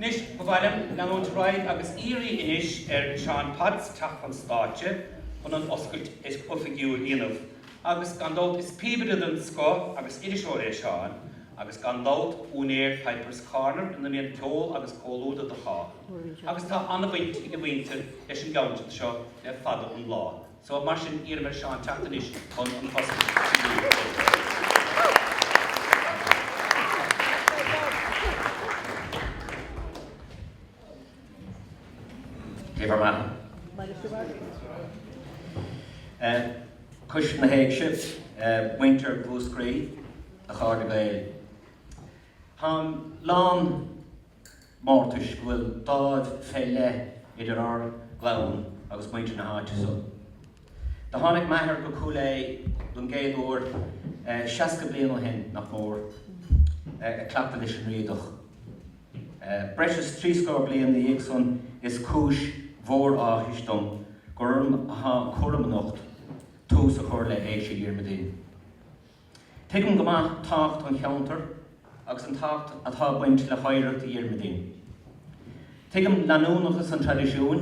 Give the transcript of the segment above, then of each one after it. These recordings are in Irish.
Nis go bhfuilm le an ráid agus írí inis Seán Ó Potts teach an státe an oscailt is oifigiúil inmh. Agus gandát is píbrid an sco agus irisóir Seán, agus gandát únéir Piper's Corner in the main Sheol agus Cúil Aodha de chá. Agus tá anna bhaint I go bhainte leis an gabhairt seo le fada an lá. So mar sin írimar Seán teachta inis an oscailt. Coiste na hÉigse, winter bhúscrí a chara gael. Han lán mórtais bhfuil dád féile idir ar glán agus muinte na háite so. Tá tháinig maithir go cúil don géadúir 60 bliain ó hen nach mór a clapta leis an riadach. Breis 30 bliain na Éigse is cúis mhór áthis gurm a chuirm anocht tús a chuir le Éigse Diarmuidín. Tuigim go maith tacht an cheantar agus an tacht atá baint le háireacht Diarmuidín. Tuigim leanúnachas an tradiisiún,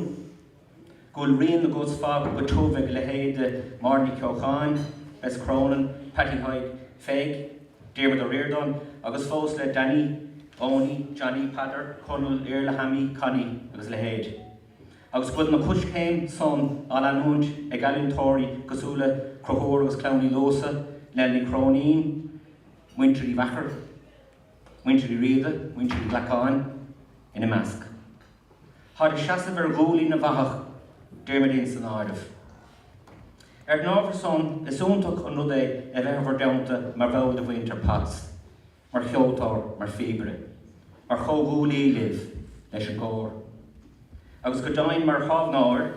gúil rion na gos fág go tómhaigh le héad Marní Ceocháin, Bes Cronin, Patty Haig, Feig, Diarmuid ó Riordan, agus fós le Danny, Oni, Johnny, Padder, Conal, le Hammy, Connie agus le héad. Agus bud na cuis céim son an anúint ag galinn tóirí gosúla crochóir agus clowní lósa, lelní crónín, winterí bhachar, winterí riada, winterí blacáin, ina measc. Thar seasamh ar ghúlaí na bhachach Diarmuidín san áireamh. Nábhar son is úntaach an rud é a bheithfar damhta mar bhil de winter Potts, mar cheoltóir, mar fibre, mar chomhúlaí libh leis an gcóir. Agus go dainn mar chábhnáir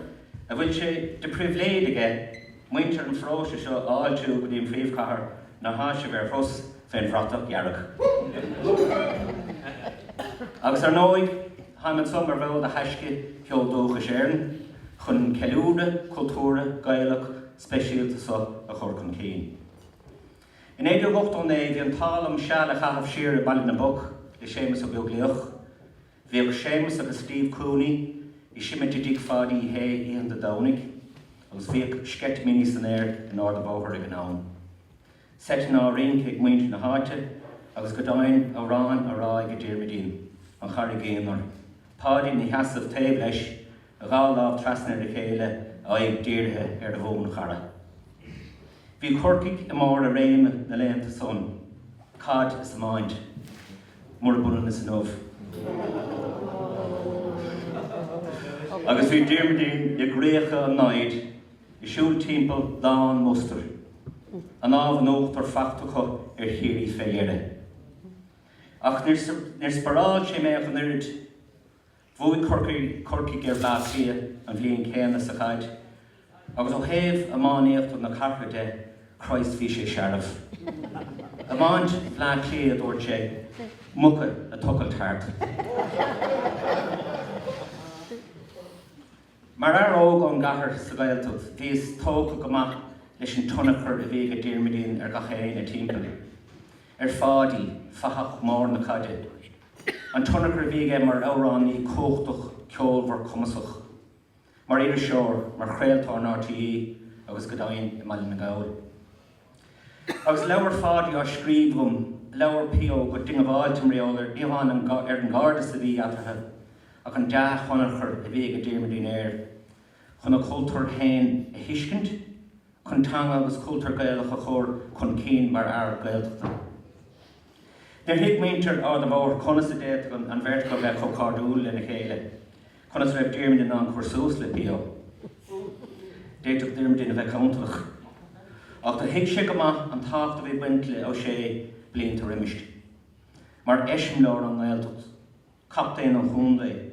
a bhfuil sé de pribhléide muintear an phróise seo áiltiú go dtíon phríomhchathair na háise bhar fós féin bhratach gearach. Agus ar nóig haimid som mar bhil de heisce cheoldócha séireann chun ceiliúra, cultúra, gaelach, speisialta so a chur chun cín. In 1989 bhí an talam Sheol a chatham siar a bailí na bog le Séamus ó Beaglioch. Bhí Séamus agus Steve Cooney I siimiid dig fádaí hé íon de dánig, agus bhíoh scet mini san air in áda bóthar ag an ann. Setin á ring ag muinte na háite, agus go dainn a rán a rá ag Diarmuidín, an chara géanar. Pádaí na heasamh taobh leis a gáil láh trasna ar chéile a ag díortha ar a bhón chara. Bhí corcaigh I mór a réime na léanta son, cad is a máint, mór bunan is an óbh. Agus bhí Diarmuidín ag réacha an naid I siúl timpeall lán muster, an ábh an óchttar factacha ar chéirí féile. Ach níor sparáil sé méach an irid, bhuaigh corcaigh ar bhlásia an bhliain céanna sa chaid, agus ó thaobh a mánaíocht na carcha de Christ bhí sé searmh. A máint bhláclia dúirt sé, mucha a tucail tart. Mar ar óg an gahar sa gaeltach, bhís tócha go maith leis an tonachar a bhí Diarmuidín ar gachéin a timpeall. Ar fádaí, fachach mór na caide. An tonachar a bhí mar áránaí cóchtach ceolmhar cumasach. Mar idir seoir, mar chréaltá an RTE agus go dainn I mailin na gail. Agus leabhar fádaí á scríbhum, leabhar pío go dinge bháiltim réolar íomháin ar an gáda sa bhí atrathe. Ach an deach chonachar a bhí Diarmuidín air, chun a cultúr chéin a hiiscint, chun tanga agus cultúr gaelach a chóir chun cín mar air gaeltachta. Níor hiag muintear áda bhór conas a déit an bheirt le cho cardúil ina chéile, conas raibh Diarmuidín an chuirsús le pío. Déitach Diarmuidín a bheith countach. Ach tá hiag sé go maith an tacht a bhí buint le ó sé blianta riimist. Mar eism leir an gaeltacht, captain an chúndaí.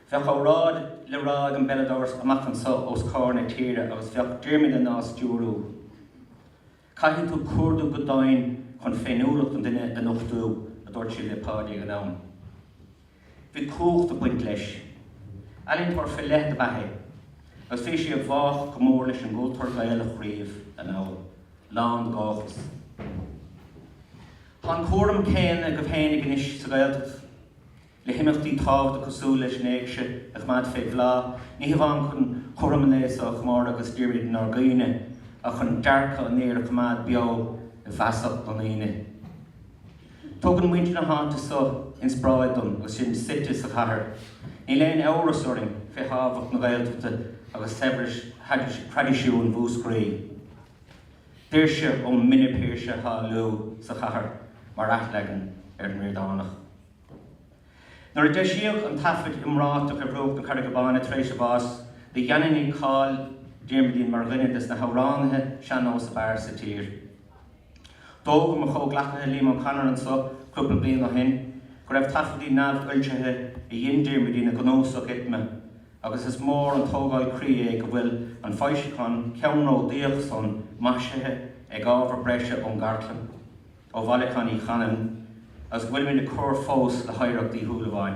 Bheadh ó rád le rád an beladors amach an so os carna tíre agus bheadh Diarmuidín nás dúrú. Caithfidh tú cuardú go dainn chun féinúlacht an duine a uchtú a dúirt sí le pádaí an ann. Bhí cúcht a buint leis. Eilíonn tar fé leith a bheithe, agus fé sé a bhách go mór leis an gúltar gaelach riamh an ann, lán gáchas. Tá an cuaram céanna go bhéinnig inis sa gaeltach, le himachtaí tábhachta cosúil leis an éigse ag mad fé bhlá, ní bhain chun chuirm léas ó chmór agus Diarmuidín ar gaoine a chun dearcha an éir ag mad beo I bheasach don aine. Tugann muinte na háanta so in spráidum agus sin site sa chathair. Ní léon eabhrasoring fé hábhacht na Gaeltachta agus sebris tradiisiún bhúscraí. D'irse ó minipéirse há lú sa chathair mar athlegan an riadánach. Nuair a deisiíodh an taifid imráach a bhrúg na Carrigabána tréis a bhás, de dhéananaí cáil Diarmuidín mar ghinnedas na háránathe Seán Ó sa bear sa tír. Dógam a chóghlachathe líam canar an so cúpla bliain ó hin, go raibh taifidí neamh-uiltethe I dhéon Diarmuidín a gnósach itme, agus is mór an tógáil crí go bhfuil an foiseachán ceann son maisithe ag ábhar breise ón gartlam, ó bhailechán I chanan, as bhfuil mé na cur fós le haireachtaí thuailmháin.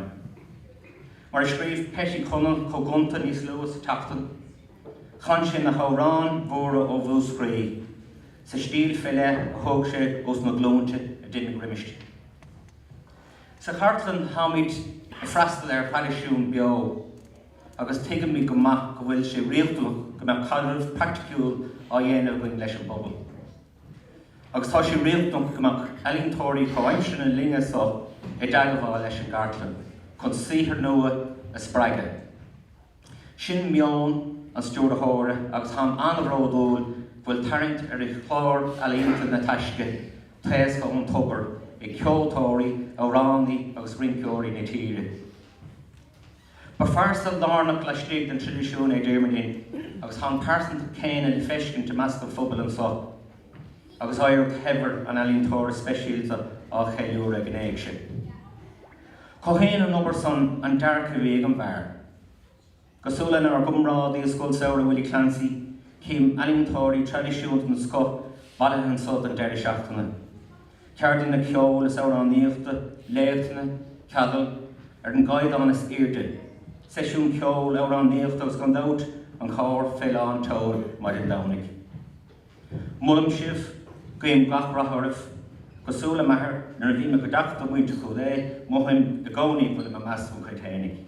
Mar scríomh Petty Connell cógunta níos luas tachtan, chan sin na hárán mhóra ó bhúscraí, sa stíl file a thug sé os na glónte a duine grimiste. Sa chartlan hámid I freastal ar tradiisiún beo, agus tuigim mí go maith go bhfuil sé rialtach go mbeadh cailrimh practicúil á dhéanamh goin leis an bobal. Agus tá sé rialtach go mbeadh eilíntóirí comhaimse na linge so I dagabhá leis an gartlan, chun saothar nua a spreige. Sin meán an stúr a thóra agus tham anamhródóil bhfuil tarint ar I chlár eilínta na taisce tréasca ón tobar I ceoltóirí ó rándaí agus rinceoirí na tíre. Ba farstal dárnach le stíg den tradiisiún Diarmuidín agus tham persanta céine le feiscin te measc an phobal an so, agus áireadh hebar an eilíntóir speisialta á chéile ag an Éigse. Chomhéin an obair son an dearcha bhíag an bhar. Gosúlan ar gumrádaí a scoil saoire Willie Clancy, cím eilíntóirí tradiisiúnta na sco bailithe an sod an deir seachtainna. Ceardín na ceol is ára an níochta, léachtainna, ceadal, ar an gaiadán is irde. Seisiún ceol ára an níochta agus gan dát an chóir féile an tóir mar an dánig. Mullam sibh, gaim gach rathoribh, gosúla maithir nar a bhí me go dachta muinte chud é, mochaim de gcónaí bhfuil me meascú chaiténig,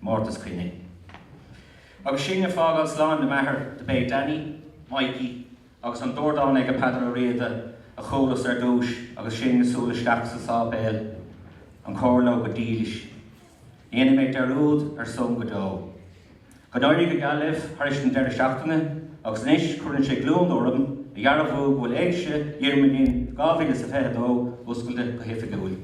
mórtas cuine. Agus sin fágáil sláán de maithir de bé Danny, Mikey, agus an dúrdán ag a padar a réada a cholas ar dúis agus sin nasúla steach sa sábéil, an córló go dílis. Dhéanam méid ar úd ar som go dó. Go dáirí go galibh tharis an deir seachtainna agus níos chuann sé glún orm a dhearbhú bhfuil Éigse Diarmuidín 2022 oscailte go híofigiúil.